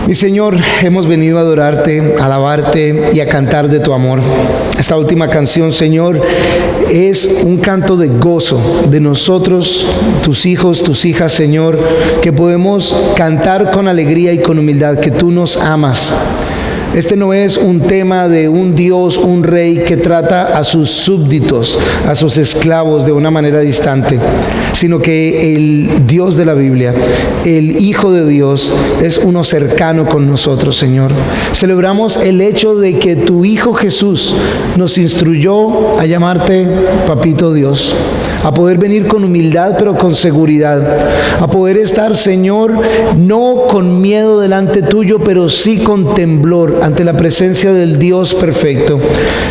Mi Señor, hemos venido a adorarte, a alabarte y a cantar de tu amor. Esta última canción, Señor, es un canto de gozo de nosotros, tus hijos, tus hijas, Señor, que podemos cantar con alegría y con humildad, que tú nos amas. Este no es un tema de un Dios, un rey que trata a sus súbditos, a sus esclavos de una manera distante, sino que el Dios de la Biblia, el Hijo de Dios, es uno cercano con nosotros, Señor. Celebramos el hecho de que tu Hijo Jesús nos instruyó a llamarte Papito Dios, a poder venir con humildad pero con seguridad, a poder estar, Señor, no con miedo delante tuyo, pero sí con temblor ante la presencia del Dios perfecto,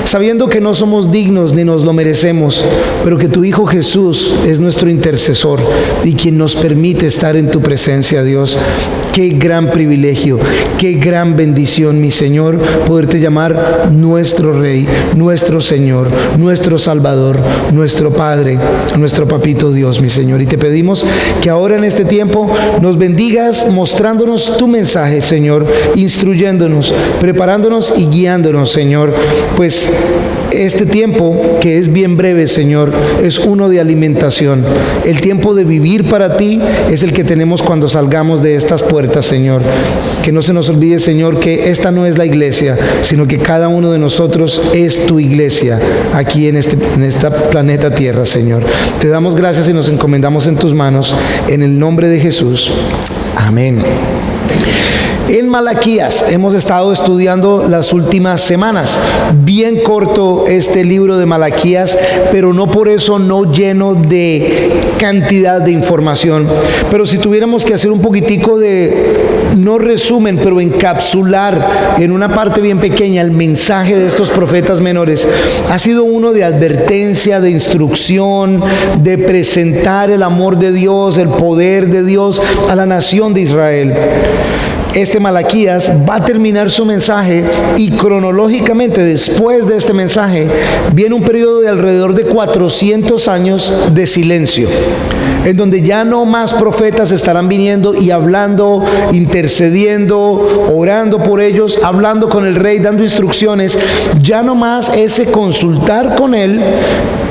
sabiendo que no somos dignos ni nos lo merecemos, pero que tu Hijo Jesús es nuestro intercesor y quien nos permite estar en tu presencia, Dios. Qué gran privilegio, qué gran bendición, mi Señor, poderte llamar nuestro Rey, nuestro Señor, nuestro Salvador, nuestro Padre, nuestro Papito Dios, mi Señor. Y te pedimos que ahora en este tiempo nos bendigas mostrándonos tu mensaje, Señor, instruyéndonos, preparándonos y guiándonos, Señor, pues este tiempo, que es bien breve, Señor, es uno de alimentación. El tiempo de vivir para ti es el que tenemos cuando salgamos de estas puertas, Señor. Que no se nos olvide, Señor, que esta no es la iglesia, sino que cada uno de nosotros es tu iglesia aquí en esta planeta Tierra, Señor. Te damos gracias y nos encomendamos en tus manos, en el nombre de Jesús. Amén. En Malaquías hemos estado estudiando las últimas semanas. Bien corto este libro de Malaquías, pero no por eso no lleno de cantidad de información. Pero si tuviéramos que hacer un poquitico de, no resumen, pero encapsular en una parte bien pequeña el mensaje de estos profetas menores, ha sido uno de advertencia, de instrucción, de presentar el amor de Dios, el poder de Dios a la nación de Israel. Este Malaquías va a terminar su mensaje y cronológicamente después de este mensaje viene un periodo de alrededor de 400 años de silencio, en donde ya no más profetas estarán viniendo y hablando, intercediendo, orando por ellos, hablando con el rey, dando instrucciones. Ya no más ese consultar con él.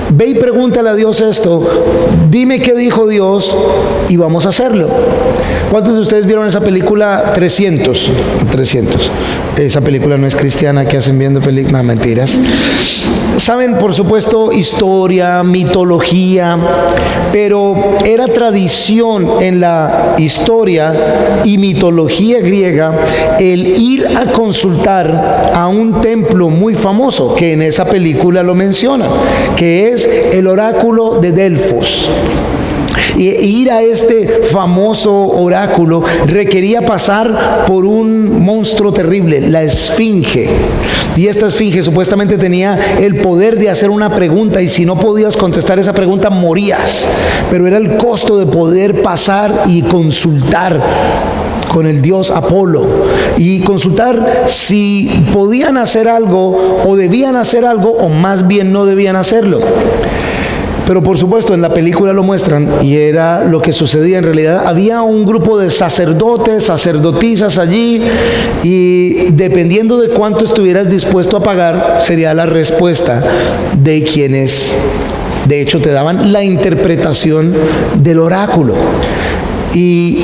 Ve y pregúntale a Dios esto, dime qué dijo Dios y vamos a hacerlo. ¿Cuántos de ustedes vieron esa película 300? Esa película no es cristiana, que hacen viendo películas, no, mentiras. Saben, por supuesto, historia, mitología, pero era tradición en la historia y mitología griega el ir a consultar a un templo muy famoso, que en esa película lo mencionan, que es el oráculo de Delfos. Y ir a este famoso oráculo requería pasar por un monstruo terrible, la Esfinge. Y esta Esfinge supuestamente tenía el poder de hacer una pregunta, y si no podías contestar esa pregunta morías. Pero era el costo de poder pasar y consultar con el dios Apolo y consultar si podían hacer algo o debían hacer algo, o más bien no debían hacerlo. Pero por supuesto en la película lo muestran y era lo que sucedía en realidad. Había un grupo de sacerdotes, sacerdotisas allí, y dependiendo de cuánto estuvieras dispuesto a pagar sería la respuesta de quienes de hecho te daban la interpretación del oráculo. Y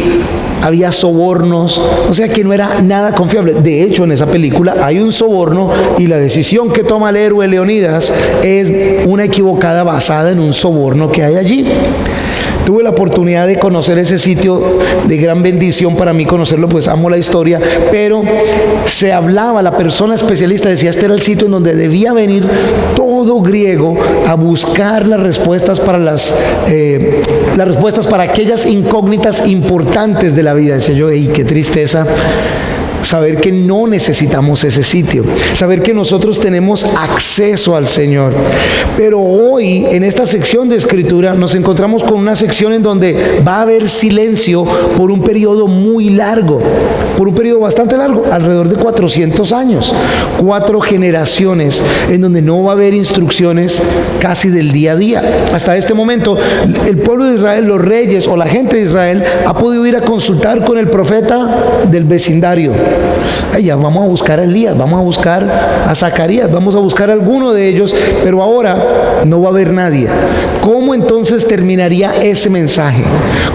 había sobornos, o sea que no era nada confiable. De hecho, en esa película hay un soborno y la decisión que toma el héroe Leonidas es una equivocada basada en un soborno que hay allí. Tuve la oportunidad de conocer ese sitio, de gran bendición para mí conocerlo, pues amo la historia, pero se hablaba, la persona especialista decía, este era el sitio en donde debía venir todo griego a buscar las respuestas para las respuestas para aquellas incógnitas importantes de la vida. Decía yo, ¡ey, qué tristeza! Saber que no necesitamos ese sitio, saber que nosotros tenemos acceso al Señor. Pero hoy, en esta sección de Escritura, nos encontramos con una sección en donde va a haber silencio por un periodo muy largo, por un periodo bastante largo, alrededor de 400 años, 4 generaciones, en donde no va a haber instrucciones casi del día a día. Hasta este momento, el pueblo de Israel, los reyes o la gente de Israel, ha podido ir a consultar con el profeta del vecindario. Ay, ya vamos a buscar a Elías, vamos a buscar a Zacarías, vamos a buscar a alguno de ellos, pero ahora no va a haber nadie. ¿Cómo entonces terminaría ese mensaje?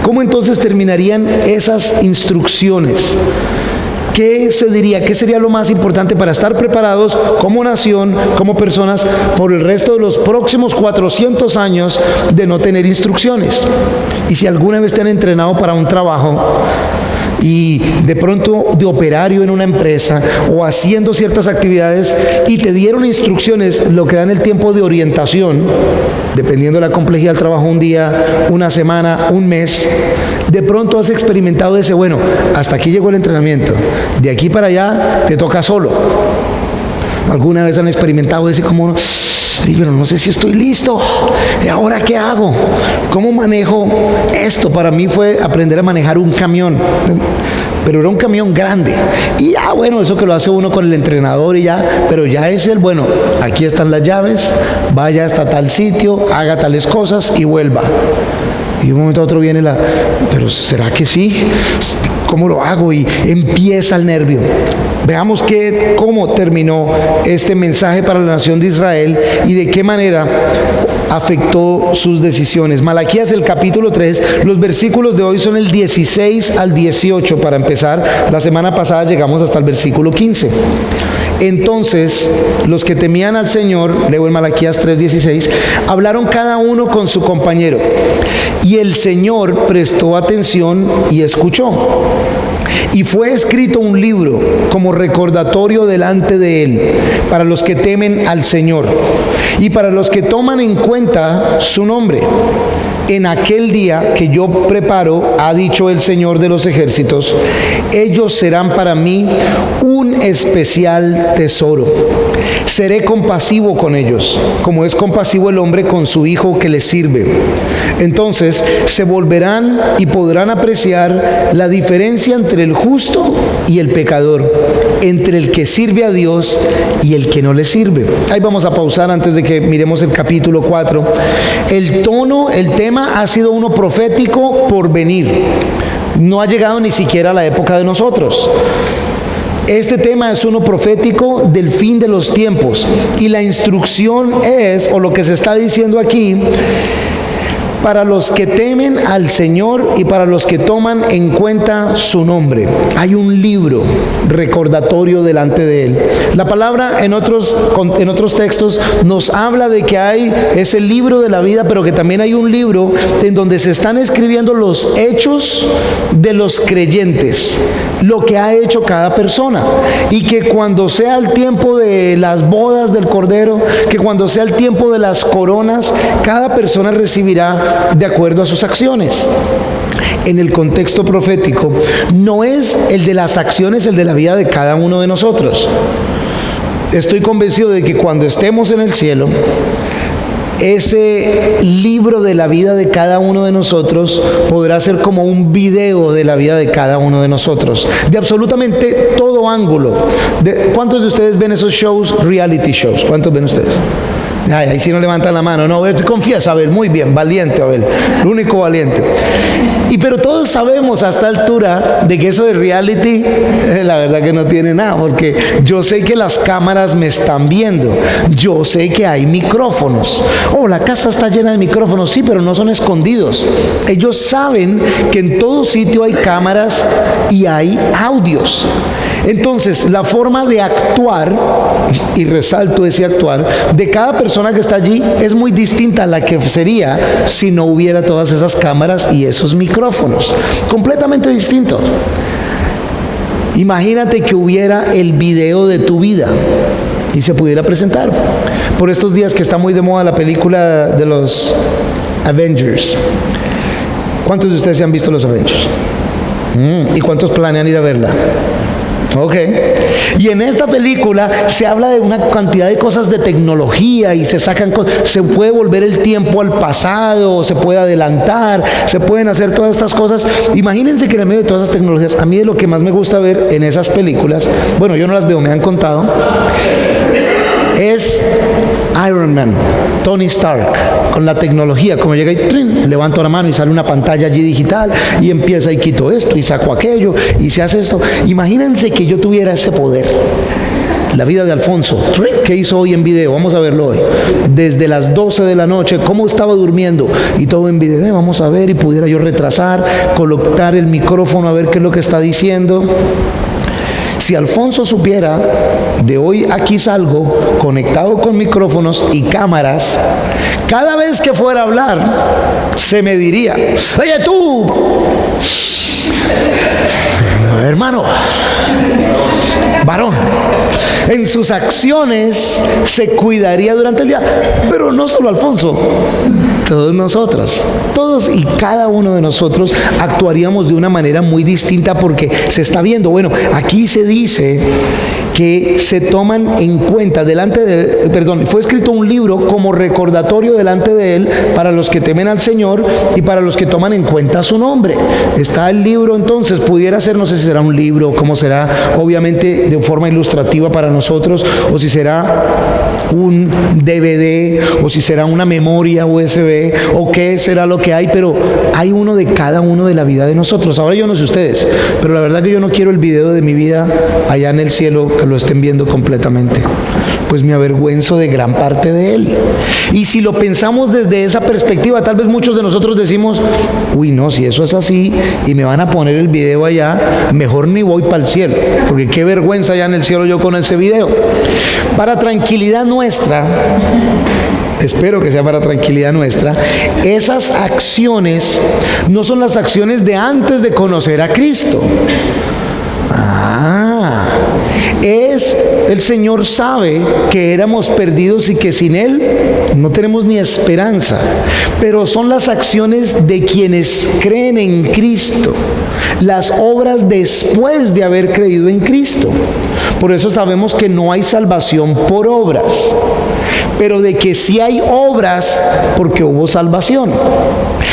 ¿Cómo entonces terminarían esas instrucciones? ¿Qué se diría? ¿Qué sería lo más importante para estar preparados como nación, como personas, por el resto de los próximos 400 años de no tener instrucciones? Y si alguna vez te han entrenado para un trabajo y de pronto de operario en una empresa o haciendo ciertas actividades y te dieron instrucciones, lo que dan el tiempo de orientación, dependiendo de la complejidad del trabajo, un día, una semana, un mes, de pronto has experimentado ese, bueno, hasta aquí llegó el entrenamiento, de aquí para allá te toca solo. ¿Alguna vez han experimentado ese como, pero no sé si estoy listo, ¿y ahora qué hago? ¿Cómo manejo esto? Para mí fue aprender a manejar un camión, pero era un camión grande. Y ya, bueno, eso que lo hace uno con el entrenador y ya, pero ya es el, bueno, aquí están las llaves, vaya hasta tal sitio, haga tales cosas y vuelva. Y de un momento a otro viene pero ¿será que sí? ¿Cómo lo hago? Y empieza el nervio. Veamos cómo terminó este mensaje para la nación de Israel y de qué manera afectó sus decisiones. Malaquías, el capítulo 3, los versículos de hoy son el 16 al 18 para empezar. La semana pasada llegamos hasta el versículo 15. Entonces, los que temían al Señor, leo en Malaquías 3:16, hablaron cada uno con su compañero, y el Señor prestó atención y escuchó. Y fue escrito un libro como recordatorio delante de él para los que temen al Señor y para los que toman en cuenta su nombre. En aquel día que yo preparo, ha dicho el Señor de los ejércitos, ellos serán para mí un especial tesoro. Seré compasivo con ellos, como es compasivo el hombre con su hijo que le sirve. Entonces se volverán y podrán apreciar la diferencia entre el justo y el pecador, entre el que sirve a Dios y el que no le sirve. Ahí vamos a pausar antes de que miremos el capítulo 4. El tema ha sido uno profético por venir. No ha llegado ni siquiera a la época de nosotros. Este tema es uno profético del fin de los tiempos. Y la instrucción es, o lo que se está diciendo aquí, para los que temen al Señor y para los que toman en cuenta su nombre. Hay un libro recordatorio delante de él. La palabra en otros textos nos habla de que hay ese libro de la vida, pero que también hay un libro en donde se están escribiendo los hechos de los creyentes, lo que ha hecho cada persona, y que cuando sea el tiempo de las bodas del Cordero, que cuando sea el tiempo de las coronas, cada persona recibirá de acuerdo a sus acciones. En el contexto profético, no es el de las acciones, el de la vida de cada uno de nosotros. Estoy convencido de que cuando estemos en el cielo, ese libro de la vida de cada uno de nosotros podrá ser como un video de la vida de cada uno de nosotros, de absolutamente todo ángulo. ¿Cuántos de ustedes ven esos shows, reality shows? ¿Cuántos ven ustedes? Ahí sí no levantan la mano. No, confiesa, Abel, muy bien, valiente, Abel, el único valiente. Pero todos sabemos a esta altura de que eso de reality, la verdad que no tiene nada, porque yo sé que las cámaras me están viendo, yo sé que hay micrófonos. Oh, la casa está llena de micrófonos, sí, pero no son escondidos. Ellos saben que en todo sitio hay cámaras y hay audios. Entonces, la forma de actuar, y resalto ese actuar, de cada persona que está allí es muy distinta a la que sería si no hubiera todas esas cámaras y esos micrófonos. Completamente distinto. Imagínate que hubiera el video de tu vida y se pudiera presentar. Por estos días que está muy de moda la película de los Avengers. ¿Cuántos de ustedes se han visto los Avengers? ¿Y cuántos planean ir a verla? Ok. Y en esta película se habla de una cantidad de cosas de tecnología y se sacan cosas, se puede volver el tiempo al pasado, se puede adelantar, se pueden hacer todas estas cosas. Imagínense que en medio de todas esas tecnologías, a mí de lo que más me gusta ver en esas películas, bueno, yo no las veo, me han contado, es Iron Man, Tony Stark, con la tecnología, como llega y ¡trin! Levanto la mano y sale una pantalla allí digital y empieza y quito esto y saco aquello y se hace esto. Imagínense que yo tuviera ese poder. La vida de Alfonso, ¿qué hizo hoy en video? Vamos a verlo hoy. Desde las 12 de la noche, cómo estaba durmiendo y todo en video. Vamos a ver, y pudiera yo retrasar, colocar el micrófono a ver qué es lo que está diciendo. Si Alfonso supiera, de hoy aquí salgo conectado con micrófonos y cámaras, cada vez que fuera a hablar, se me diría: oye tú, hermano, varón, en sus acciones se cuidaría durante el día. Pero no solo Alfonso, todos nosotros, todos y cada uno de nosotros actuaríamos de una manera muy distinta, porque se está viendo. Bueno, aquí se dice que se toman en cuenta delante de, fue escrito un libro como recordatorio delante de él para los que temen al Señor y para los que toman en cuenta su nombre. Está el libro, entonces pudiera ser, no sé si será un libro, cómo será, obviamente de forma ilustrativa para nosotros, o si será un DVD, o si será una memoria USB, o qué será lo que hay, pero hay uno de cada uno de la vida de nosotros. Ahora yo no sé ustedes, pero la verdad que yo no quiero el video de mi vida allá en el cielo, que lo estén viendo completamente, pues me avergüenzo de gran parte de él. Y si lo pensamos desde esa perspectiva, tal vez muchos de nosotros decimos: uy, no, si eso es así y me van a poner el video allá, mejor ni voy para el cielo, porque qué vergüenza allá en el cielo yo con ese video. Para tranquilidad nuestra, espero que sea para tranquilidad nuestra, esas acciones no son las acciones de antes de conocer a Cristo. El Señor sabe que éramos perdidos y que sin Él no tenemos ni esperanza, pero son las acciones de quienes creen en Cristo, las obras después de haber creído en Cristo. Por eso sabemos que no hay salvación por obras, pero de que sí hay obras porque hubo salvación.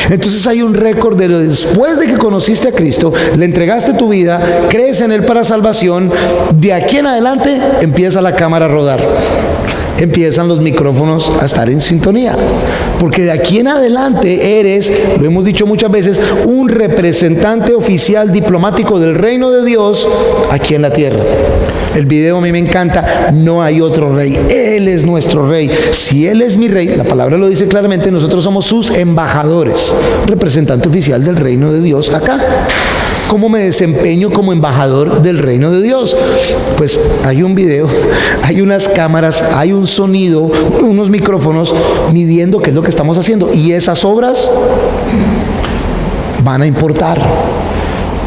Entonces hay un récord de después de que conociste a Cristo, le entregaste tu vida, crees en Él para salvación, de aquí en adelante empieza la cámara a rodar, empiezan los micrófonos a estar en sintonía, porque de aquí en adelante eres, lo hemos dicho muchas veces, un representante oficial diplomático del reino de Dios aquí en la tierra. El video a mí me encanta: no hay otro rey, Él es nuestro rey. Si Él es mi rey, la palabra lo dice claramente, nosotros somos sus embajadores, representante oficial del reino de Dios acá. ¿Cómo me desempeño como embajador del reino de Dios? Pues hay un video, hay unas cámaras, hay un sonido, unos micrófonos midiendo qué es lo que estamos haciendo, y esas obras van a importar.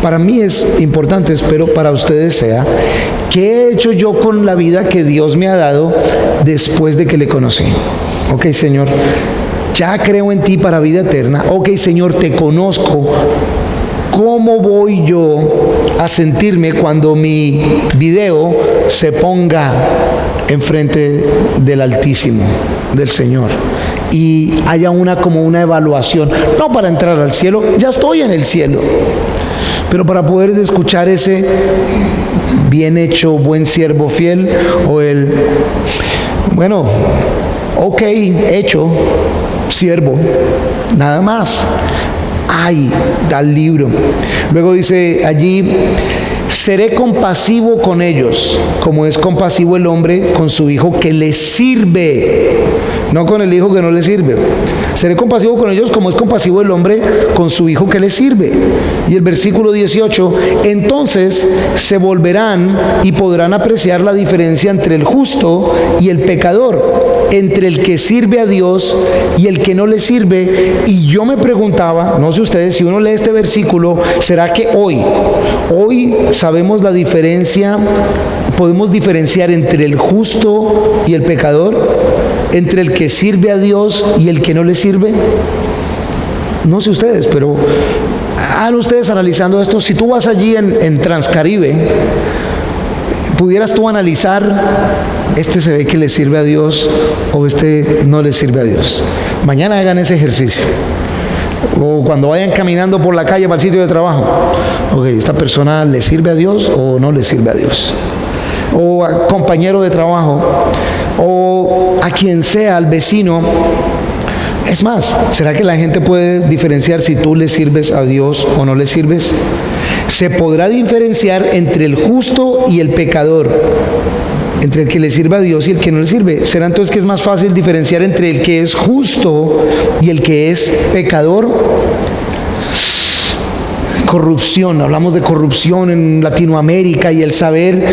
Para mí es importante, espero para ustedes sea: ¿qué he hecho yo con la vida que Dios me ha dado después de que le conocí? Ok, Señor, ya creo en ti para vida eterna. Ok, Señor, te conozco. ¿Cómo voy yo a sentirme cuando mi video se ponga enfrente del Altísimo, del Señor, y haya como una evaluación? No para entrar al cielo, ya estoy en el cielo, pero para poder escuchar ese bien hecho, buen siervo fiel, o el bueno, ok, hecho, siervo, nada más. Ay, da el libro. Luego dice allí: seré compasivo con ellos, como es compasivo el hombre con su hijo que le sirve, no con el hijo que no le sirve. Seré compasivo con ellos como es compasivo el hombre con su hijo que le sirve. Y el versículo 18: entonces se volverán y podrán apreciar la diferencia entre el justo y el pecador, entre el que sirve a Dios y el que no le sirve. Y yo me preguntaba, no sé ustedes, si uno lee este versículo, ¿será que hoy sabemos la diferencia? ¿Podemos diferenciar entre el justo y el pecador? ¿Entre el que sirve a Dios y el que no le sirve? No sé ustedes, pero hagan ustedes analizando esto. Si tú vas allí en Transcaribe, pudieras tú analizar: este se ve que le sirve a Dios o este no le sirve a Dios. Mañana hagan ese ejercicio. O cuando vayan caminando por la calle para el sitio de trabajo: ok, ¿esta persona le sirve a Dios o no le sirve a Dios? O compañero de trabajo: o a quien sea, al vecino. Es más, ¿será que la gente puede diferenciar si tú le sirves a Dios o no le sirves? Se podrá diferenciar entre el justo y el pecador, entre el que le sirve a Dios y el que no le sirve. ¿Será entonces que es más fácil diferenciar entre el que es justo y el que es pecador? Corrupción, hablamos de corrupción en Latinoamérica, y el saber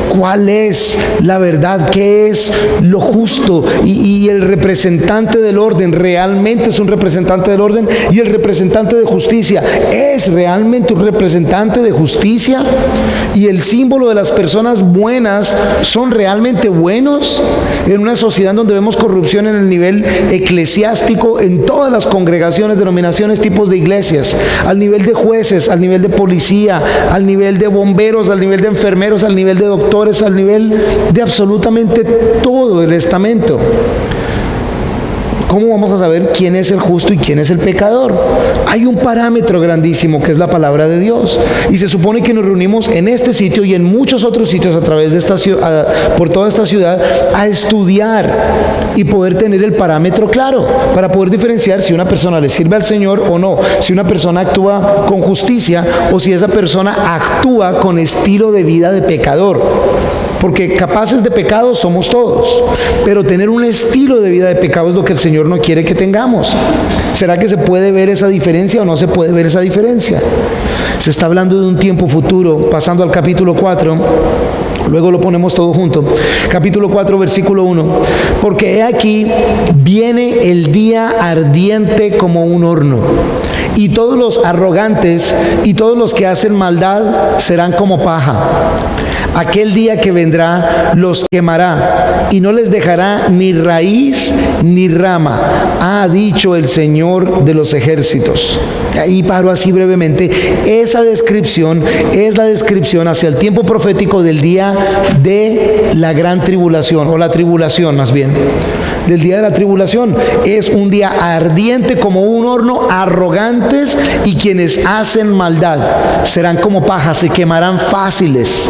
cuál es la verdad, qué es lo justo, y el representante del orden realmente es un representante del orden, y el representante de justicia es realmente un representante de justicia, y el símbolo de las personas buenas son realmente buenos en una sociedad donde vemos corrupción en el nivel eclesiástico, en todas las congregaciones, denominaciones, tipos de iglesias, al nivel de jueces, al nivel de policía, al nivel de bomberos, al nivel de enfermeros, al nivel de doctores, al nivel de absolutamente todo el estamento. ¿Cómo vamos a saber quién es el justo y quién es el pecador? Hay un parámetro grandísimo que es la palabra de Dios, y se supone que nos reunimos en este sitio y en muchos otros sitios a través de esta ciudad, por toda esta ciudad, a estudiar y poder tener el parámetro claro para poder diferenciar si una persona le sirve al Señor o no, si una persona actúa con justicia o si esa persona actúa con estilo de vida de pecador. Porque capaces de pecado somos todos, pero tener un estilo de vida de pecado es lo que el Señor no quiere que tengamos. ¿Será que se puede ver esa diferencia o no se puede ver esa diferencia? Se está hablando de un tiempo futuro, pasando al capítulo 4. Luego lo ponemos todo junto. Capítulo 4, versículo 1. Porque he aquí, viene el día ardiente como un horno, y todos los arrogantes y todos los que hacen maldad serán como paja. Aquel día que vendrá los quemará y no les dejará ni raíz ni rama, ha dicho el Señor de los ejércitos. Ahí paro así brevemente. Esa descripción es la descripción hacia el tiempo profético del día de la gran tribulación, o la tribulación más bien. Del día de la tribulación es un día ardiente como un horno, arrogantes, y quienes hacen maldad serán como paja, se quemarán fáciles.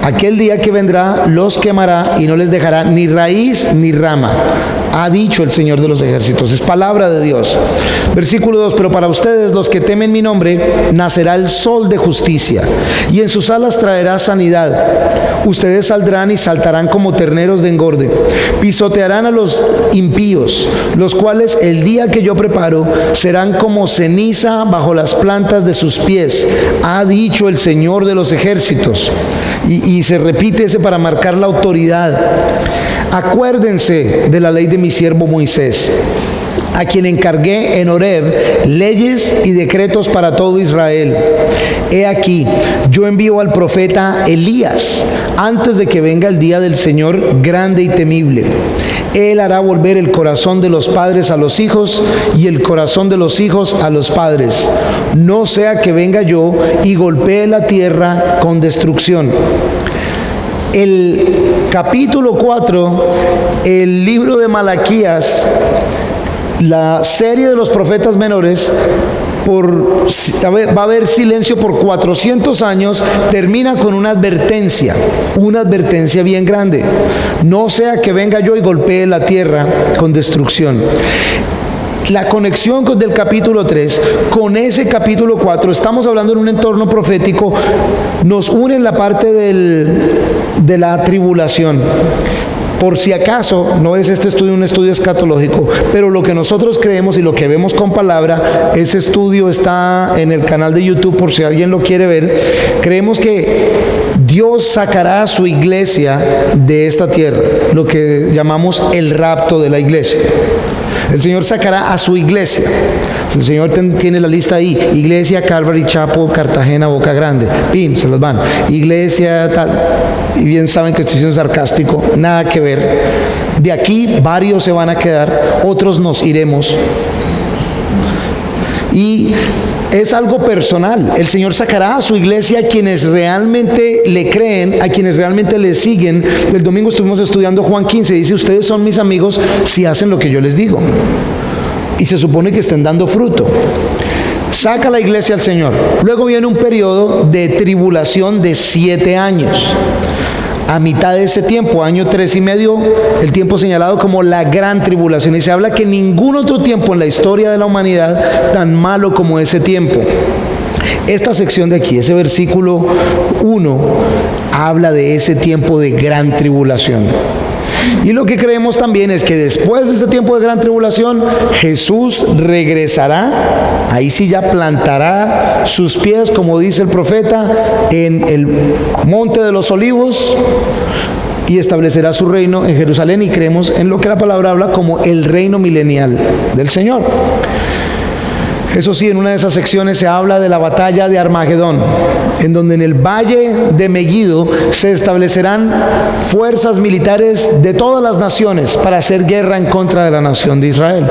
Aquel día que vendrá los quemará y no les dejará ni raíz ni rama, ha dicho el Señor de los ejércitos. Es palabra de Dios. Versículo 2. Pero para ustedes, los que temen mi nombre, nacerá el sol de justicia, y en sus alas traerá sanidad. Ustedes saldrán y saltarán como terneros de engorde, pisotearán a los impíos, los cuales el día que yo preparo serán como ceniza bajo las plantas de sus pies, ha dicho el Señor de los ejércitos. Y se repite ese para marcar la autoridad. Acuérdense de la ley de mi siervo Moisés, a quien encargué en Horeb leyes y decretos para todo Israel. He aquí, yo envío al profeta Elías antes de que venga el día del Señor grande y temible. Él hará volver el corazón de los padres a los hijos y el corazón de los hijos a los padres, no sea que venga yo y golpee la tierra con destrucción. El capítulo 4, el libro de Malaquías, la serie de los profetas menores, va a haber silencio por 400 años, termina con una advertencia bien grande. No sea que venga yo y golpee la tierra con destrucción. La conexión del capítulo 3 con ese capítulo 4, estamos hablando en un entorno profético, nos une en la parte de la tribulación. Por si acaso, no es este estudio un estudio escatológico, pero lo que nosotros creemos y lo que vemos con palabra, ese estudio está en el canal de YouTube por si alguien lo quiere ver. Creemos que Dios sacará a su iglesia de esta tierra, lo que llamamos el rapto de la iglesia. El Señor sacará a su iglesia. El Señor tiene la lista ahí: Iglesia, Calvary Chapel, Cartagena, Boca Grande. Pin, se los van. Iglesia, tal. Y bien saben que estoy siendo sarcástico. Nada que ver. De aquí varios se van a quedar, otros nos iremos. Y es algo personal. El Señor sacará a su iglesia a quienes realmente le creen, a quienes realmente le siguen. El domingo estuvimos estudiando Juan 15. Dice: ustedes son mis amigos si hacen lo que yo les digo. Y se supone que estén dando fruto. Saca la iglesia al Señor. Luego viene un periodo de tribulación de 7 años. a mitad de ese tiempo, año 3.5, el tiempo señalado como la gran tribulación. Y se habla que ningún otro tiempo en la historia de la humanidad tan malo como ese tiempo. Esta sección de aquí, ese versículo 1, habla de ese tiempo de gran tribulación. Y lo que creemos también es que después de este tiempo de gran tribulación, Jesús regresará, ahí sí ya plantará sus pies, como dice el profeta, en el monte de los olivos y establecerá su reino en Jerusalén, y creemos en lo que la palabra habla como el reino milenial del Señor. Eso sí, en una de esas secciones se habla de la batalla de Armagedón, en donde en el valle de Megiddo se establecerán fuerzas militares de todas las naciones para hacer guerra en contra de la nación de Israel.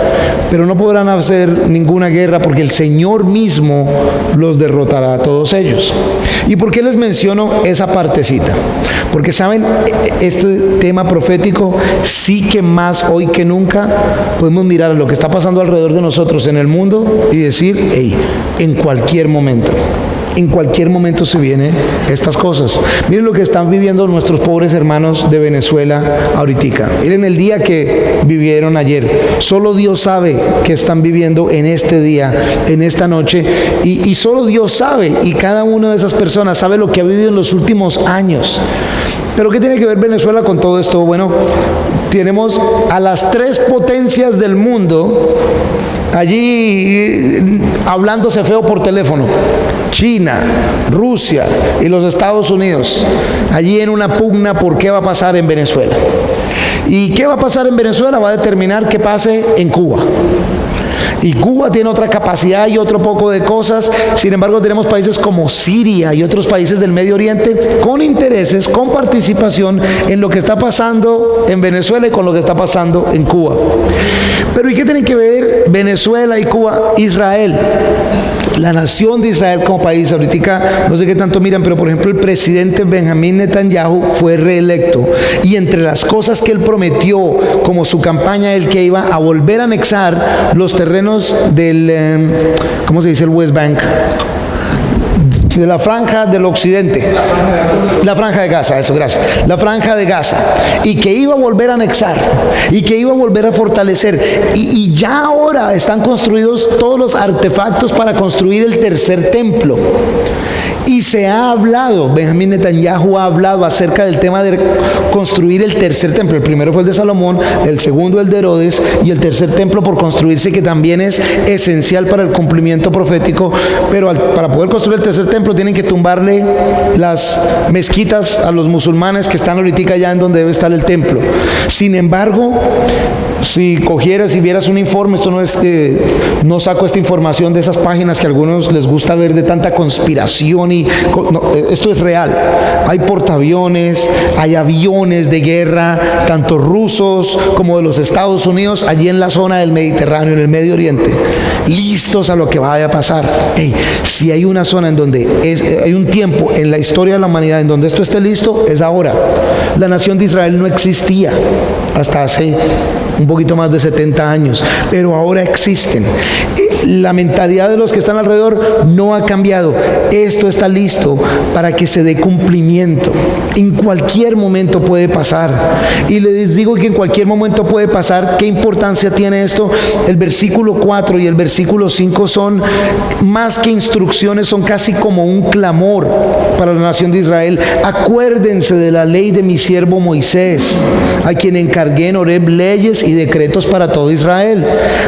Pero no podrán hacer ninguna guerra porque el Señor mismo los derrotará a todos ellos. ¿Y por qué les menciono esa partecita? Porque saben, este tema profético sí que más hoy que nunca podemos mirar a lo que está pasando alrededor de nosotros en el mundo y decir, hey, en cualquier momento se vienen estas cosas. Miren lo que están viviendo nuestros pobres hermanos de Venezuela ahorita. Miren el día que vivieron ayer. Solo Dios sabe qué están viviendo en este día, en esta noche, y solo Dios sabe, y cada una de esas personas sabe lo que ha vivido en los últimos años. Pero ¿qué tiene que ver Venezuela con todo esto? Bueno, tenemos a las 3 potencias del mundo allí hablándose feo por teléfono: China, Rusia y los Estados Unidos, allí en una pugna por qué va a pasar en Venezuela. ¿Y qué va a pasar en Venezuela? Va a determinar qué pase en Cuba. Y Cuba tiene otra capacidad y otro poco de cosas. Sin embargo, tenemos países como Siria y otros países del Medio Oriente con intereses, con participación en lo que está pasando en Venezuela y con lo que está pasando en Cuba. Pero ¿y qué tienen que ver Venezuela y Cuba? Israel. La nación de Israel como país, ahorita no sé qué tanto miran, pero por ejemplo el presidente Benjamín Netanyahu fue reelecto, y entre las cosas que él prometió como su campaña, el que iba a volver a anexar los terrenos del, ¿cómo se dice? El West Bank, de la franja del occidente, la franja de Gaza, eso, gracias, la franja de Gaza, y que iba a volver a anexar y que iba a volver a fortalecer, y ya ahora están construidos todos los artefactos para construir el tercer templo. Y se ha hablado, Benjamín Netanyahu ha hablado acerca del tema de construir el tercer templo. El primero fue el de Salomón, el segundo el de Herodes, y el tercer templo por construirse, que también es esencial para el cumplimiento profético. Pero para poder construir el tercer templo tienen que tumbarle las mezquitas a los musulmanes que están ahorita allá en donde debe estar el templo. Sin embargo, si cogieras y vieras un informe, esto no es que no saco esta información de esas páginas que a algunos les gusta ver de tanta conspiración, no, esto es real. Hay portaaviones, hay aviones de guerra, tanto rusos como de los Estados Unidos, allí en la zona del Mediterráneo, en el Medio Oriente, listos a lo que vaya a pasar. Hey, si hay una zona en donde hay un tiempo en la historia de la humanidad en donde esto esté listo, es ahora. La nación de Israel no existía hasta hace un poquito más de 70 años, pero ahora existen. La mentalidad de los que están alrededor no ha cambiado. Esto está listo para que se dé cumplimiento. En cualquier momento puede pasar. Y les digo que en cualquier momento puede pasar. ¿Qué importancia tiene esto? El versículo 4 y el versículo 5 son más que instrucciones, son casi como un clamor para la nación de Israel. Acuérdense de la ley de mi siervo Moisés, a quien encargué en Horeb leyes y decretos para todo Israel.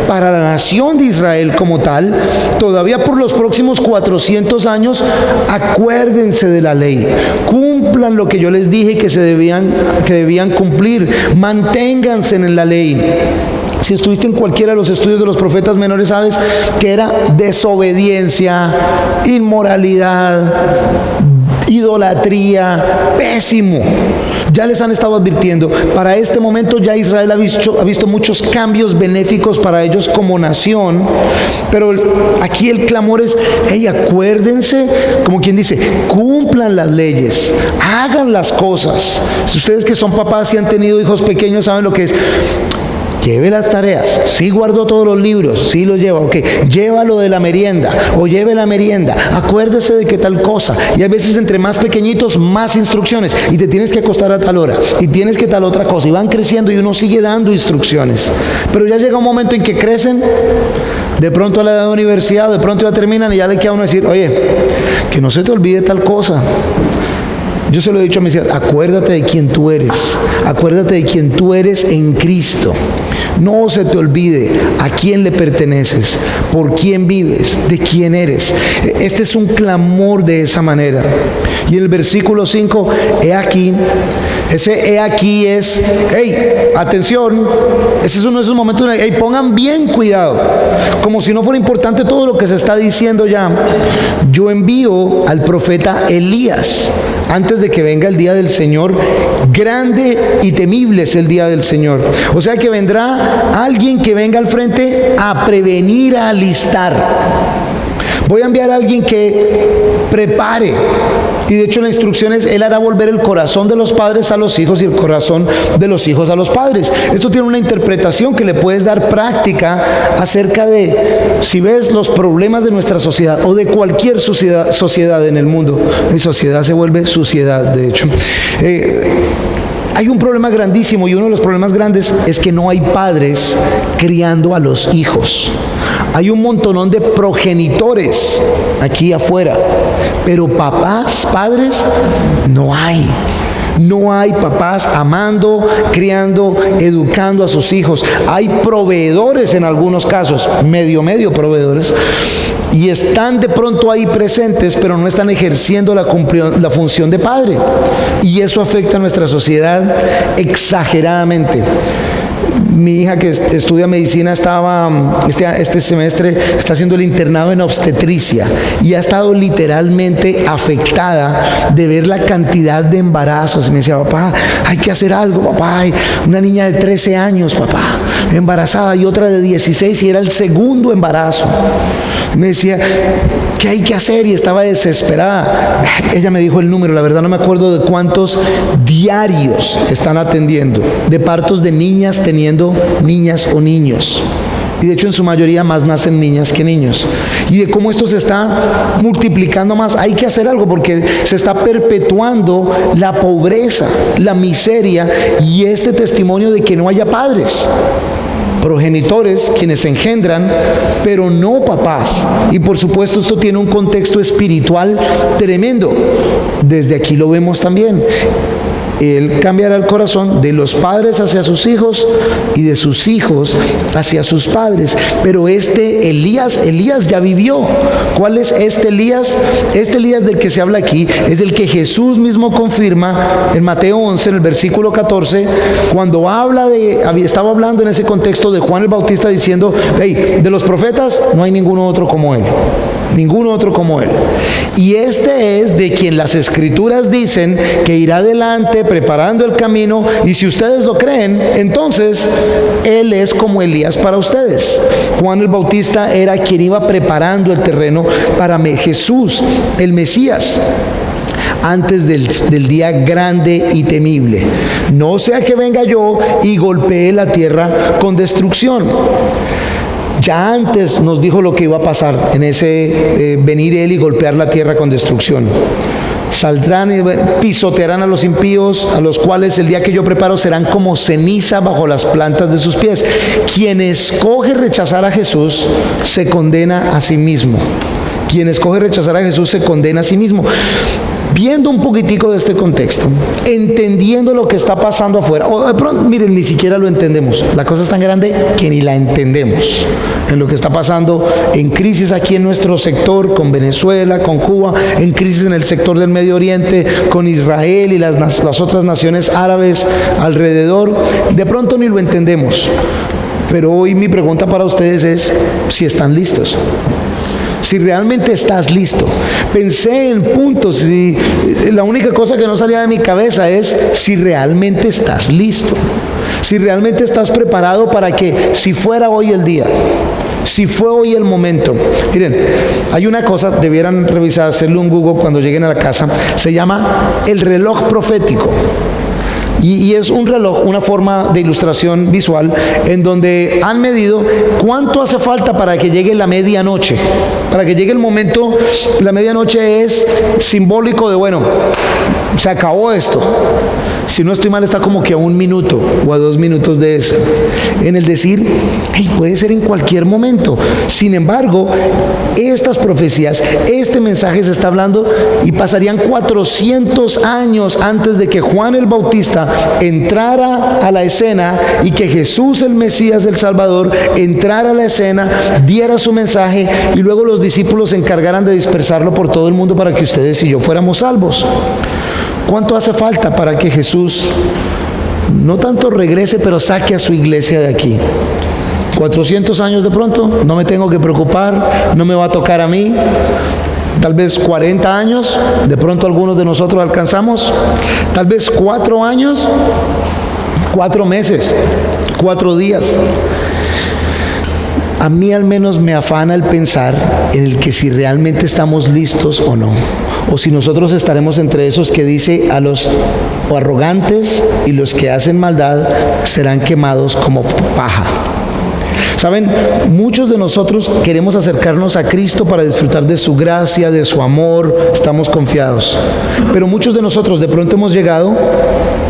Para la nación de Israel como tal, todavía por los próximos 400 años, acuérdense de la ley, cumplan lo que yo les dije que debían cumplir, manténganse en la ley. Si estuviste en cualquiera de los estudios de los profetas menores, sabes que era desobediencia, inmoralidad, idolatría, pésimo. Ya les han estado advirtiendo. Para este momento ya Israel ha visto muchos cambios benéficos para ellos como nación, pero aquí el clamor es, hey, acuérdense, como quien dice, cumplan las leyes, hagan las cosas. Si ustedes que son papás y han tenido hijos pequeños saben lo que es. lleve las tareas, sí guardó todos los libros, sí los lleva, ok, llévalo de la merienda o lleve la merienda, acuérdese de que tal cosa. Y a veces entre más pequeñitos, más instrucciones, y te tienes que acostar a tal hora y tienes que tal otra cosa, y van creciendo y uno sigue dando instrucciones, pero ya llega un momento en que crecen, de pronto a la edad de universidad, de pronto ya terminan y ya le queda a uno decir, oye, que no se te olvide tal cosa. Yo se lo he dicho a mis hijas, acuérdate de quién tú eres, acuérdate de quién tú eres en Cristo. No se te olvide a quién le perteneces, por quién vives, de quién eres. Este es un clamor de esa manera. Y en el versículo 5, he aquí, ese he aquí es, hey, atención, ese es uno de esos momentos donde, hey, pongan bien cuidado, como si no fuera importante todo lo que se está diciendo ya. Yo envío al profeta Elías antes de que venga el día del Señor. Grande y temible es el día del Señor. O sea que vendrá alguien que venga al frente a prevenir, a alistar. Voy a enviar a alguien que prepare. Y de hecho la instrucción es, Él hará volver el corazón de los padres a los hijos y el corazón de los hijos a los padres. Esto tiene una interpretación que le puedes dar práctica acerca de, si ves los problemas de nuestra sociedad o de cualquier sociedad en el mundo. Mi sociedad se vuelve suciedad, de hecho. Hay un problema grandísimo, y uno de los problemas grandes es que no hay padres criando a los hijos. Hay un montonón de progenitores aquí afuera, pero papás, padres, no hay. No hay papás amando, criando, educando a sus hijos. Hay proveedores en algunos casos, medio proveedores, y están de pronto ahí presentes, pero no están ejerciendo la función de padre. Y eso afecta a nuestra sociedad exageradamente. Mi hija que estudia medicina estaba, este semestre está haciendo el internado en obstetricia y ha estado literalmente afectada de ver la cantidad de embarazos. Y me decía, papá, hay que hacer algo, papá. Hay una niña de 13 años, papá, embarazada, y otra de 16, y era el segundo embarazo. Me decía, ¿qué hay que hacer? Y estaba desesperada. Ella me dijo el número, la verdad no me acuerdo de cuántos diarios están atendiendo, de partos de niñas teniendo niñas o niños. Y de hecho en su mayoría más nacen niñas que niños. Y de cómo esto se está multiplicando más. Hay que hacer algo porque se está perpetuando la pobreza, la miseria y este testimonio de que no haya padres. Progenitores, quienes engendran, pero no papás. Y por supuesto esto tiene un contexto espiritual tremendo. Desde aquí lo vemos también. Él cambiará el corazón de los padres hacia sus hijos y de sus hijos hacia sus padres. Pero Elías ya vivió. ¿Cuál es este Elías? Este Elías del que se habla aquí es el que Jesús mismo confirma en Mateo 11, en el versículo 14, cuando estaba hablando en ese contexto de Juan el Bautista diciendo, hey, de los profetas no hay ninguno otro como él. Ninguno otro como él. Y este es de quien las escrituras dicen que irá adelante preparando el camino, y si ustedes lo creen, entonces él es como Elías para ustedes. Juan el Bautista era quien iba preparando el terreno para Jesús, el Mesías, antes del día grande y temible. No sea que venga yo y golpee la tierra con destrucción. Ya antes nos dijo lo que iba a pasar en ese venir él y golpear la tierra con destrucción. Saldrán y pisotearán a los impíos, a los cuales el día que yo preparo serán como ceniza bajo las plantas de sus pies. Quien escoge rechazar a Jesús se condena a sí mismo. Quien escoge rechazar a Jesús se condena a sí mismo. Viendo un poquitico de este contexto, entendiendo lo que está pasando afuera, o de pronto, miren, ni siquiera lo entendemos. La cosa es tan grande que ni la entendemos. En lo que está pasando en crisis aquí en nuestro sector, con Venezuela, con Cuba, en crisis en el sector del Medio Oriente, con Israel y las otras naciones árabes alrededor, de pronto ni lo entendemos. Pero hoy mi pregunta para ustedes es si están listos. Si realmente estás listo. Pensé en puntos y la única cosa que no salía de mi cabeza es si realmente estás listo. Si realmente estás preparado para que, si fuera hoy el día, si fue hoy el momento. Miren, hay una cosa, debieran revisar, hacerle un Google cuando lleguen a la casa, se llama el reloj profético. y es un reloj, una forma de ilustración visual en donde han medido cuánto hace falta para que llegue la medianoche. Para que llegue el momento, la medianoche es simbólico de, bueno, se acabó esto. Si no estoy mal, está como que a 1 minuto o a 2 minutos de eso. En el decir, hey, puede ser en cualquier momento. Sin embargo, estas profecías, este mensaje se está hablando y pasarían 400 años antes de que Juan el Bautista entrara a la escena y que Jesús el Mesías, el Salvador, entrara a la escena, diera su mensaje y luego los discípulos se encargaran de dispersarlo por todo el mundo para que ustedes y yo fuéramos salvos. ¿Cuánto hace falta para que Jesús no tanto regrese, pero saque a su iglesia de aquí? 400 años de pronto, no me tengo que preocupar, no me va a tocar a mí. Tal vez 40 años, de pronto algunos de nosotros alcanzamos. Tal vez 4 años, 4 meses, 4 días. A mí al menos me afana el pensar en el que si realmente estamos listos o no, o si nosotros estaremos entre esos que dice a los arrogantes y los que hacen maldad serán quemados como paja. Saben, muchos de nosotros queremos acercarnos a Cristo para disfrutar de su gracia, de su amor, estamos confiados. Pero muchos de nosotros de pronto hemos llegado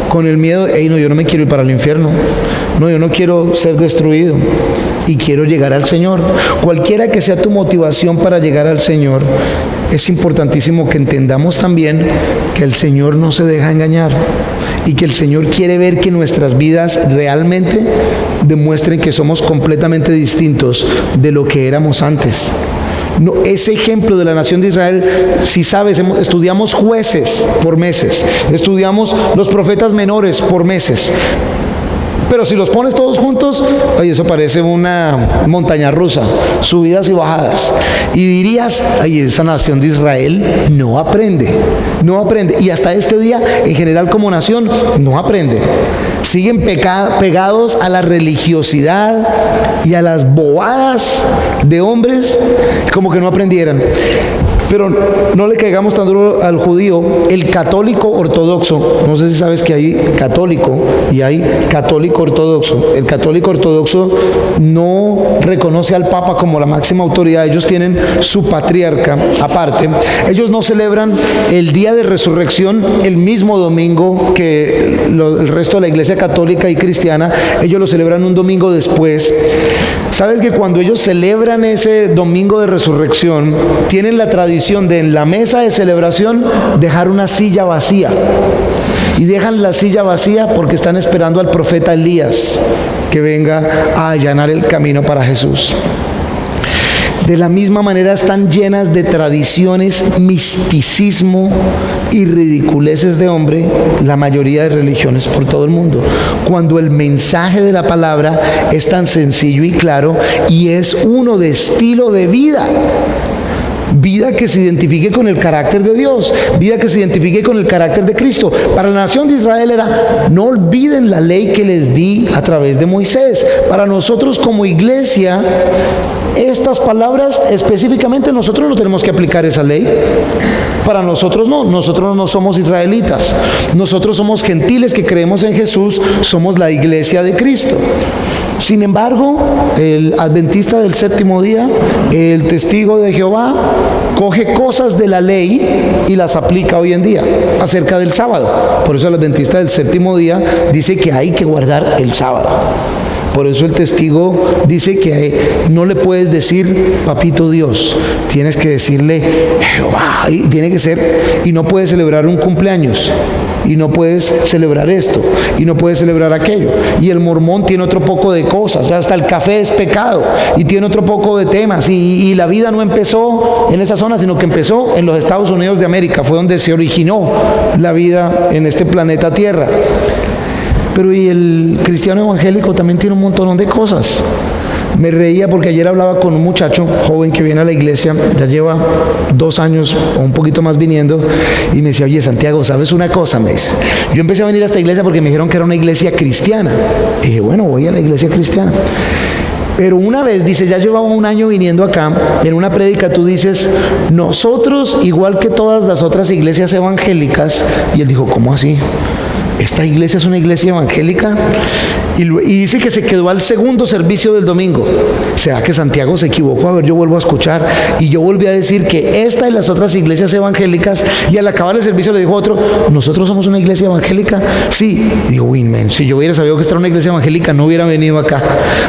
con el miedo, hey, no, yo no me quiero ir para el infierno, no, yo no quiero ser destruido y quiero llegar al Señor. Cualquiera que sea tu motivación para llegar al Señor, es importantísimo que entendamos también que el Señor no se deja engañar y que el Señor quiere ver que nuestras vidas realmente demuestren que somos completamente distintos de lo que éramos antes. No, ese ejemplo de la nación de Israel, si sabes, estudiamos jueces por meses, estudiamos los profetas menores por meses. Pero si los pones todos juntos, oye, eso parece una montaña rusa, subidas y bajadas. Y dirías, oye, esa nación de Israel no aprende. Y hasta este día, en general como nación, no aprende. Siguen pegados a la religiosidad y a las bobadas de hombres como que no aprendieran. Pero no le caigamos tan duro al judío. El católico ortodoxo, no sé si sabes que hay católico y hay católico ortodoxo. El católico ortodoxo no reconoce al Papa como la máxima autoridad. Ellos tienen su patriarca aparte. Ellos no celebran el día de resurrección el mismo domingo que el resto de la iglesia católica y cristiana. Ellos lo celebran un domingo después. ¿Sabes que cuando ellos celebran ese domingo de resurrección, tienen la tradición de en la mesa de celebración dejar una silla vacía? Y dejan la silla vacía porque están esperando al profeta Elías que venga a allanar el camino para Jesús. De la misma manera están llenas de tradiciones, misticismo y ridiculeces de hombre la mayoría de religiones por todo el mundo, cuando el mensaje de la palabra es tan sencillo y claro y es uno de estilo de vida. Vida que se identifique con el carácter de Dios, vida que se identifique con el carácter de Cristo. Para la nación de Israel era, no olviden la ley que les di a través de Moisés. Para nosotros como iglesia, estas palabras específicamente nosotros no tenemos que aplicar esa ley. Para nosotros no somos israelitas. Nosotros somos gentiles que creemos en Jesús, somos la iglesia de Cristo. Sin embargo, el adventista del séptimo día, el testigo de Jehová, coge cosas de la ley y las aplica hoy en día acerca del sábado. Por eso el adventista del séptimo día dice que hay que guardar el sábado. Por eso el testigo dice que no le puedes decir papito Dios, tienes que decirle Jehová, y tiene que ser, y no puedes celebrar un cumpleaños, y no puedes celebrar esto, y no puedes celebrar aquello. Y el mormón tiene otro poco de cosas, hasta el café es pecado, y tiene otro poco de temas, y la vida no empezó en esa zona, sino que empezó en los Estados Unidos de América, fue donde se originó la vida en este planeta Tierra. Pero y el cristiano evangélico también tiene un montón de cosas. Me reía porque ayer hablaba con un muchacho joven que viene a la iglesia, ya lleva 2 años o un poquito más viniendo, y me decía, oye Santiago, ¿sabes una cosa? Me dice, yo empecé a venir a esta iglesia porque me dijeron que era una iglesia cristiana. Y dije, bueno, voy a la iglesia cristiana. Pero una vez, dice, ya llevaba 1 año viniendo acá, en una prédica tú dices, nosotros, igual que todas las otras iglesias evangélicas, y él dijo, ¿cómo así? esta iglesia es una iglesia evangélica, y dice que se quedó al segundo servicio del domingo. ¿Será que Santiago se equivocó? A ver, yo vuelvo a escuchar, y yo volví a decir que esta y las otras iglesias evangélicas, y al acabar el servicio le dijo otro, ¿nosotros somos una iglesia evangélica? Sí. Digo, man, si yo hubiera sabido que esta era una iglesia evangélica, no hubiera venido acá,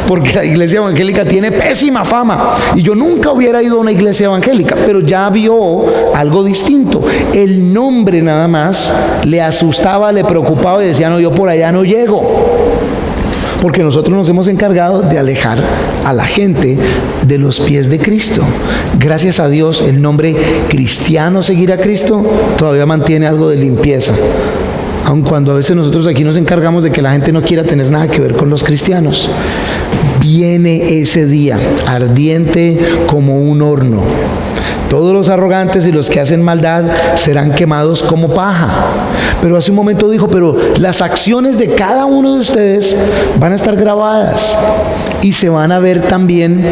porque la iglesia evangélica tiene pésima fama, y yo nunca hubiera ido a una iglesia evangélica, pero ya vio algo distinto. El nombre nada más le asustaba, le preocupaba y decía, no, yo por allá no llego. Porque nosotros nos hemos encargado de alejar a la gente de los pies de Cristo. Gracias a Dios, el nombre cristiano, seguir a Cristo, todavía mantiene algo de limpieza. Aun cuando a veces nosotros aquí nos encargamos de que la gente no quiera tener nada que ver con los cristianos. Viene ese día, ardiente como un horno. Todos los arrogantes y los que hacen maldad serán quemados como paja. Pero hace un momento dijo, pero las acciones de cada uno de ustedes van a estar grabadas y se van a ver también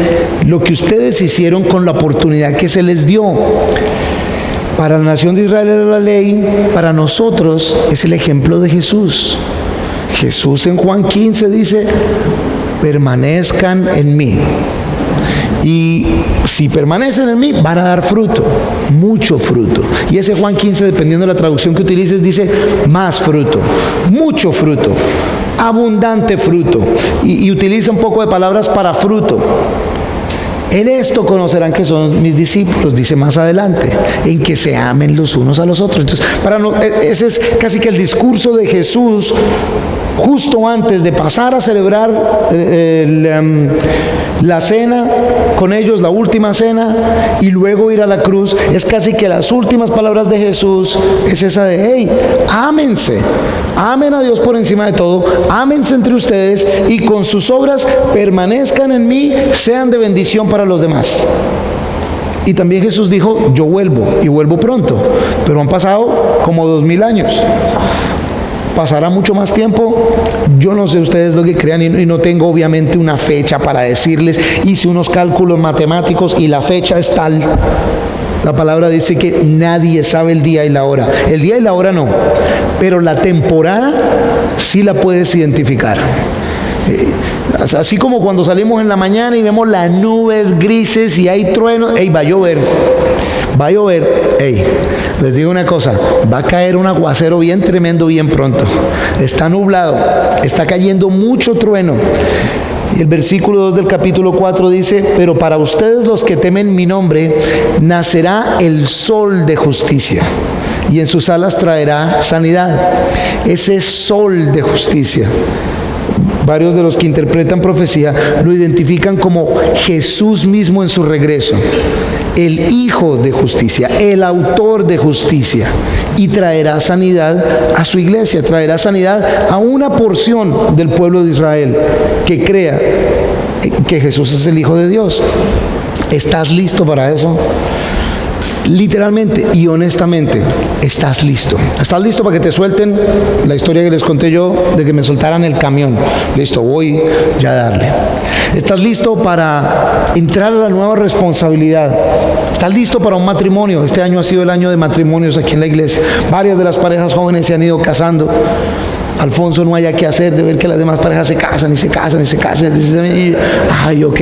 lo que ustedes hicieron con la oportunidad que se les dio. Para la nación de Israel era la ley, para nosotros es el ejemplo de Jesús. Jesús en Juan 15 dice, permanezcan en mí. Y si permanecen en mí, van a dar fruto, mucho fruto. Y ese Juan 15, dependiendo de la traducción que utilices, dice más fruto, mucho fruto, abundante fruto. Y utiliza un poco de palabras para fruto. En esto conocerán que son mis discípulos, dice más adelante, en que se amen los unos a los otros. Entonces, ese es casi que el discurso de Jesús justo antes de pasar a celebrar la cena con ellos, la última cena, y luego ir a la cruz. Es casi que las últimas palabras de Jesús es esa de, hey, ámense, amen a Dios por encima de todo, ámense entre ustedes y con sus obras permanezcan en mí, sean de bendición para los demás. Y también Jesús dijo, yo vuelvo y vuelvo pronto, pero han pasado como 2000 años. Pasará mucho más tiempo, yo no sé ustedes lo que crean, y no tengo obviamente una fecha para decirles. Hice unos cálculos matemáticos y la fecha es tal. La palabra dice que nadie sabe el día y la hora. El día y la hora no, pero la temporada sí la puedes identificar. Así como cuando salimos en la mañana y vemos las nubes grises y hay truenos, hey, va a llover, hey, les digo una cosa, va a caer un aguacero bien tremendo bien pronto, está nublado, está cayendo mucho trueno. Y el versículo 2 del capítulo 4 dice, pero para ustedes los que temen mi nombre, nacerá el sol de justicia, y en sus alas traerá sanidad. Ese sol de justicia, varios de los que interpretan profecía lo identifican como Jesús mismo en su regreso, el Hijo de justicia, el autor de justicia, y traerá sanidad a su iglesia, traerá sanidad a una porción del pueblo de Israel que crea que Jesús es el Hijo de Dios. ¿Estás listo para eso? Literalmente y honestamente, ¿estás listo? ¿Estás listo para que te suelten? La historia que les conté yo de que me soltaran el camión. Listo, voy ya a darle. ¿Estás listo para entrar a la nueva responsabilidad? ¿Estás listo para un matrimonio? Este año ha sido el año de matrimonios aquí en la iglesia. Varias de las parejas jóvenes se han ido casando. Alfonso no haya qué hacer de ver que las demás parejas se casan y se casan y se casan. Ay, ok.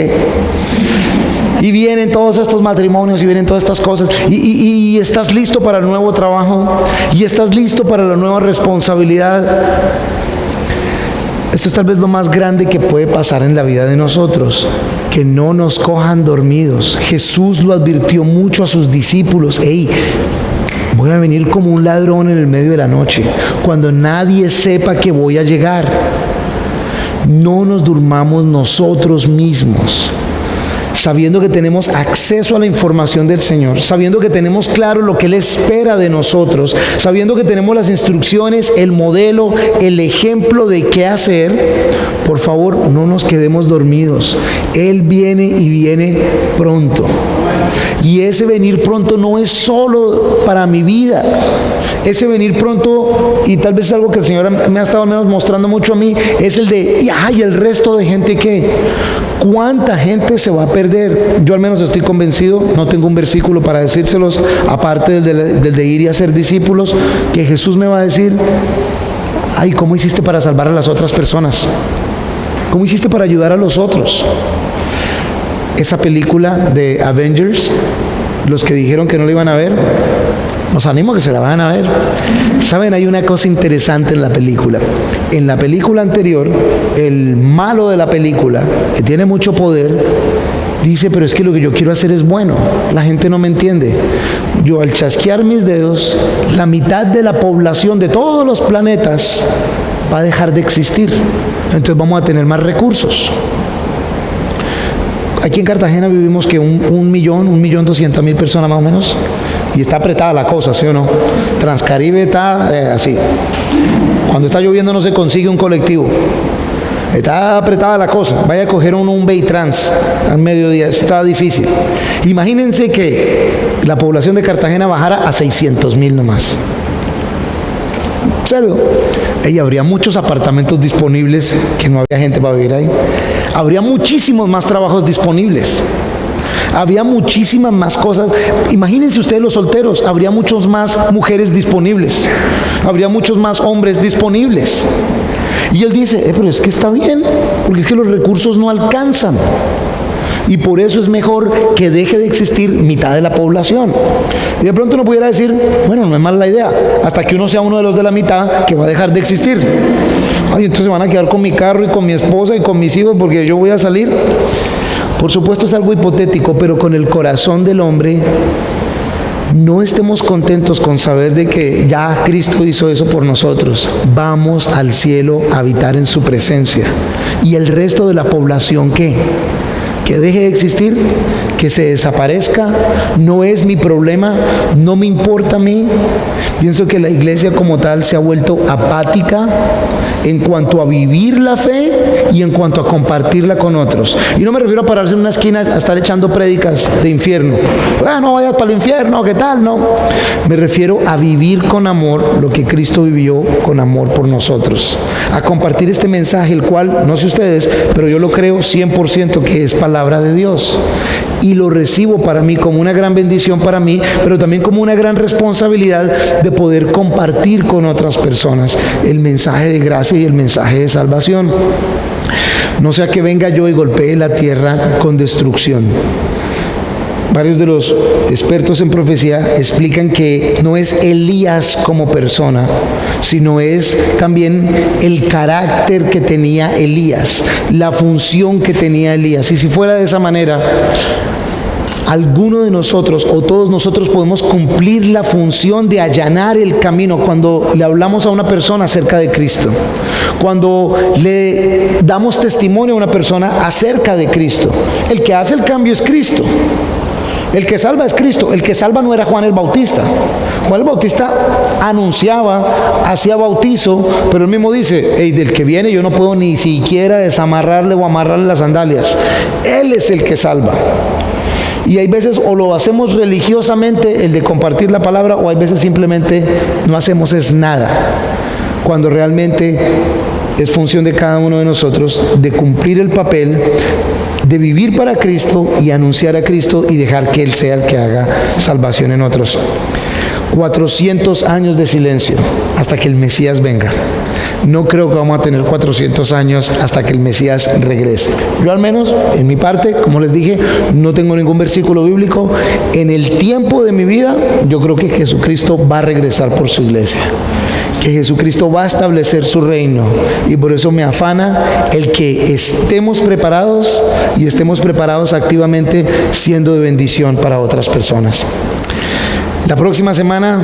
Y vienen todos estos matrimonios y vienen todas estas cosas. Y estás listo para el nuevo trabajo. Y estás listo para la nueva responsabilidad. Esto es tal vez lo más grande que puede pasar en la vida de nosotros. Que no nos cojan dormidos. Jesús lo advirtió mucho a sus discípulos. Hey, voy a venir como un ladrón en el medio de la noche, cuando nadie sepa que voy a llegar. No nos durmamos nosotros mismos, sabiendo que tenemos acceso a la información del Señor, sabiendo que tenemos claro lo que Él espera de nosotros, sabiendo que tenemos las instrucciones, el modelo, el ejemplo de qué hacer. Por favor, no nos quedemos dormidos. Él viene y viene pronto. Y ese venir pronto no es solo para mi vida. Ese venir pronto, y tal vez es algo que el Señor me ha estado al menos mostrando mucho a mí, es el de, y el resto de gente que, ¿cuánta gente se va a perder? Yo al menos estoy convencido, no tengo un versículo para decírselos, aparte del de ir y hacer discípulos, que Jesús me va a decir, Ay, ¿cómo hiciste para salvar a las otras personas? ¿Cómo hiciste para ayudar a los otros? Esa película de Avengers, los que dijeron que no la iban a ver, los animo a que se la vayan a ver. Saben, hay una cosa interesante en la película. En la película anterior, el malo de la película, que tiene mucho poder, dice, pero es que lo que yo quiero hacer es bueno. La gente no me entiende. Yo, al chasquear mis dedos, la mitad de la población de todos los planetas va a dejar de existir. Entonces vamos a tener más recursos. Aquí en Cartagena vivimos que 1.200.000 personas más o menos. Y está apretada la cosa, ¿sí o no? Transcaribe está así. Cuando está lloviendo no se consigue un colectivo. Está apretada la cosa. Vaya a coger un Veitrans al mediodía. Está difícil. Imagínense que la población de Cartagena bajara a 600.000 nomás. ¿En serio? Y habría muchos apartamentos disponibles que no había gente para vivir ahí. Habría muchísimos más trabajos disponibles. Había muchísimas más cosas. Imagínense ustedes los solteros. Habría muchos más mujeres disponibles. Habría muchos más hombres disponibles. Y él dice, pero es que está bien, porque es que los recursos no alcanzan. Y por eso es mejor que deje de existir mitad de la población. Y de pronto uno pudiera decir, bueno, no es mala la idea, hasta que uno sea uno de los de la mitad que va a dejar de existir. Ay, entonces van a quedar con mi carro y con mi esposa y con mis hijos porque yo voy a salir. Por supuesto es algo hipotético, pero con el corazón del hombre, no estemos contentos con saber de que ya Cristo hizo eso por nosotros. Vamos al cielo a habitar en su presencia. ¿Y el resto de la población qué? Que deje de existir, que se desaparezca, no es mi problema, no me importa a mí. Pienso que la iglesia como tal se ha vuelto apática en cuanto a vivir la fe y en cuanto a compartirla con otros. Y no me refiero a pararse en una esquina a estar echando prédicas de infierno. No vayas para el infierno, ¿qué tal? No. Me refiero a vivir con amor lo que Cristo vivió con amor por nosotros. A compartir este mensaje, el cual, no sé ustedes, pero yo lo creo 100% que es palabra de Dios. Y lo recibo para mí como una gran bendición para mí, pero también como una gran responsabilidad de poder compartir con otras personas el mensaje de gracia y el mensaje de salvación. No sea que venga yo y golpee la tierra con destrucción. Varios de los expertos en profecía explican que no es Elías como persona, sino es también el carácter que tenía Elías, la función que tenía Elías. Y si fuera de esa manera, alguno de nosotros o todos nosotros podemos cumplir la función de allanar el camino cuando le hablamos a una persona acerca de Cristo, cuando le damos testimonio a una persona acerca de Cristo. El que hace el cambio es Cristo. El que salva es Cristo. El que salva no era Juan el Bautista. Juan el Bautista anunciaba, hacía bautizo, pero él mismo dice, hey, del que viene yo no puedo ni siquiera desamarrarle o amarrarle las sandalias. Él es el que salva. Y hay veces o lo hacemos religiosamente, el de compartir la palabra, o hay veces simplemente no hacemos es nada, cuando realmente es función de cada uno de nosotros de cumplir el papel de vivir para Cristo y anunciar a Cristo y dejar que Él sea el que haga salvación en otros. 400 años de silencio hasta que el Mesías venga. No creo que vamos a tener 400 años hasta que el Mesías regrese. Yo al menos, en mi parte, como les dije, no tengo ningún versículo bíblico. En el tiempo de mi vida, yo creo que Jesucristo va a regresar por su iglesia. Que Jesucristo va a establecer su reino. Y por eso me afana el que estemos preparados y estemos preparados activamente siendo de bendición para otras personas. La próxima semana,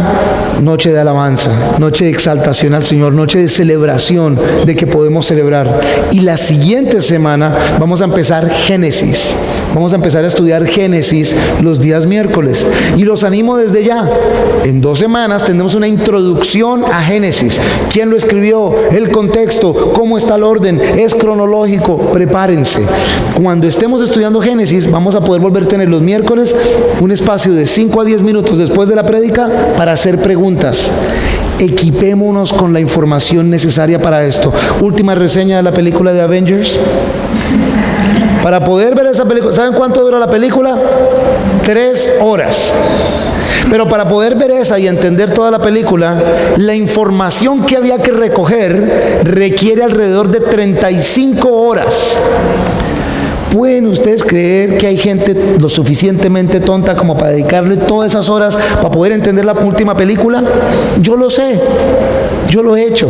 noche de alabanza, noche de exaltación al Señor, noche de celebración de que podemos celebrar. Y la siguiente semana vamos a empezar Génesis. Vamos a empezar a estudiar Génesis los días miércoles. Y los animo desde ya. En 2 semanas tendremos una introducción a Génesis. ¿Quién lo escribió? El contexto. ¿Cómo está el orden? ¿Es cronológico? Prepárense. Cuando estemos estudiando Génesis, vamos a poder volver a tener los miércoles un espacio de 5 a 10 minutos después de la prédica para hacer preguntas. Equipémonos con la información necesaria para esto. Última reseña de la película de Avengers. Para poder ver esa película, ¿saben cuánto dura la película? 3 horas. Pero para poder ver esa y entender toda la película, la información que había que recoger requiere alrededor de 35 horas. ¿Pueden ustedes creer que hay gente lo suficientemente tonta como para dedicarle todas esas horas para poder entender la última película? Yo lo sé, yo lo he hecho.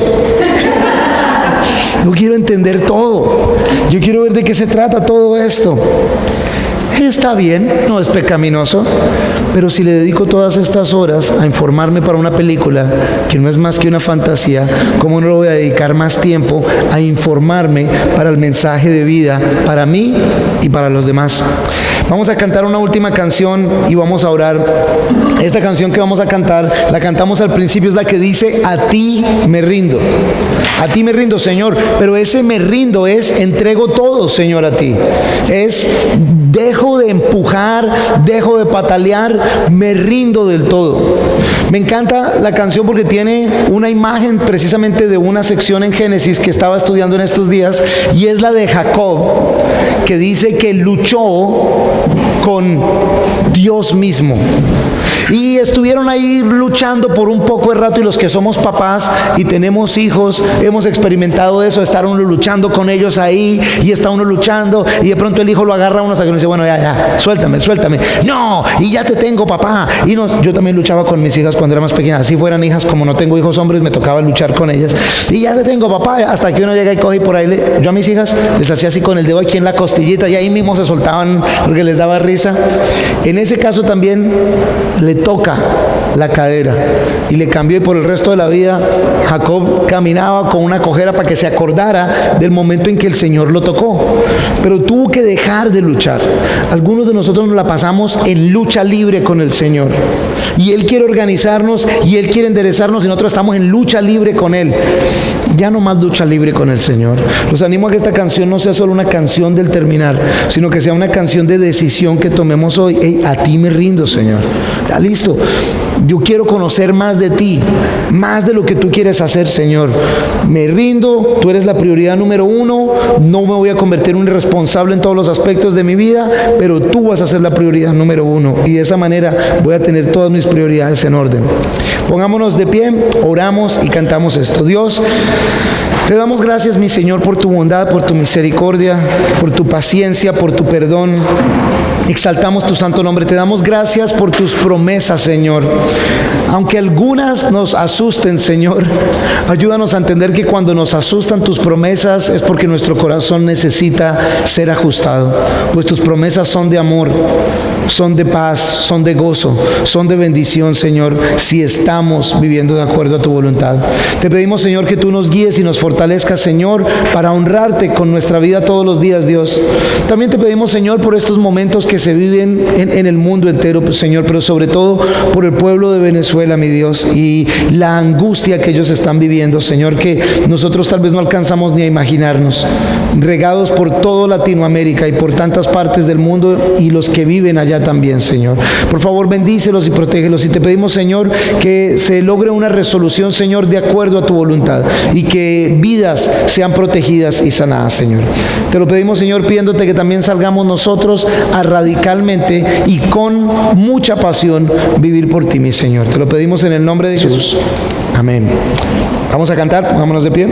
Yo quiero entender todo. Yo quiero ver de qué se trata todo esto. Está bien, no es pecaminoso, pero si le dedico todas estas horas a informarme para una película que no es más que una fantasía, ¿cómo no le voy a dedicar más tiempo a informarme para el mensaje de vida para mí y para los demás? Vamos a cantar una última canción y vamos a orar. Esta canción que vamos a cantar, la cantamos al principio, es la que dice: a ti me rindo. A ti me rindo, Señor. Pero ese me rindo es entrego todo, Señor, a ti. Es dejo de empujar, dejo de patalear, me rindo del todo. Me encanta la canción porque tiene una imagen precisamente de una sección en Génesis que estaba estudiando en estos días, y es la de Jacob, que dice que luchó con Dios mismo. Y estuvieron ahí luchando por un poco de rato, y los que somos papás y tenemos hijos hemos experimentado eso, estar uno luchando con ellos ahí, y está uno luchando y de pronto el hijo lo agarra a uno hasta que uno dice: bueno, ya, suéltame, no, y ya te tengo, papá. Y no, yo también luchaba con mis hijas cuando era más pequeña, así fueran hijas, como no tengo hijos hombres, me tocaba luchar con ellas, y ya te tengo, papá, hasta que uno llega y coge, y por ahí yo a mis hijas les hacía así con el dedo aquí en la costillita, y ahí mismo se soltaban porque les daba risa. En ese caso también le toca la cadera, y le cambió, y por el resto de la vida Jacob caminaba con una cojera para que se acordara del momento en que el Señor lo tocó. Pero tuvo que dejar de luchar. Algunos de nosotros nos la pasamos en lucha libre con el Señor, y Él quiere organizarnos y Él quiere enderezarnos, y nosotros estamos en lucha libre con Él. Ya no más lucha libre con el Señor. Los animo a que esta canción no sea solo una canción del terminar, sino que sea una canción de decisión que tomemos hoy. Hey, a ti me rindo, Señor. Ya listo. Yo quiero conocer más de ti, más de lo que tú quieres hacer, Señor. Me rindo, tú eres la prioridad número uno. No me voy a convertir en un irresponsable en todos los aspectos de mi vida, pero tú vas a ser la prioridad número uno, y de esa manera voy a tener todas mis prioridades en orden. Pongámonos de pie, oramos y cantamos esto. Dios, te damos gracias, mi Señor, por tu bondad, por tu misericordia, por tu paciencia, por tu perdón. Exaltamos tu santo nombre. Te damos gracias por tus promesas, Señor. Aunque algunas nos asusten, Señor, ayúdanos a entender que cuando nos asustan tus promesas es porque nuestro corazón necesita ser ajustado. Pues tus promesas son de amor, son de paz, son de gozo, son de bendición, Señor, si estamos viviendo de acuerdo a tu voluntad. Te pedimos, Señor, que tú nos guíes y nos fortalezcas, Señor, para honrarte con nuestra vida todos los días, Dios. También te pedimos, Señor, por estos momentos que se viven en el mundo entero, pues, Señor, pero sobre todo por el pueblo de Venezuela, mi Dios, y la angustia que ellos están viviendo, Señor, que nosotros tal vez no alcanzamos ni a imaginarnos, regados por toda Latinoamérica y por tantas partes del mundo, y los que viven allá también, Señor. Por favor, bendícelos y protégelos, y te pedimos, Señor, que se logre una resolución, Señor, de acuerdo a tu voluntad, y que vidas sean protegidas y sanadas, Señor. Te lo pedimos, Señor, pidiéndote que también salgamos nosotros a radicalmente y con mucha pasión vivir por ti, mi Señor. Te lo pedimos en el nombre de Jesús. Amén. Vamos a cantar, vámonos de pie.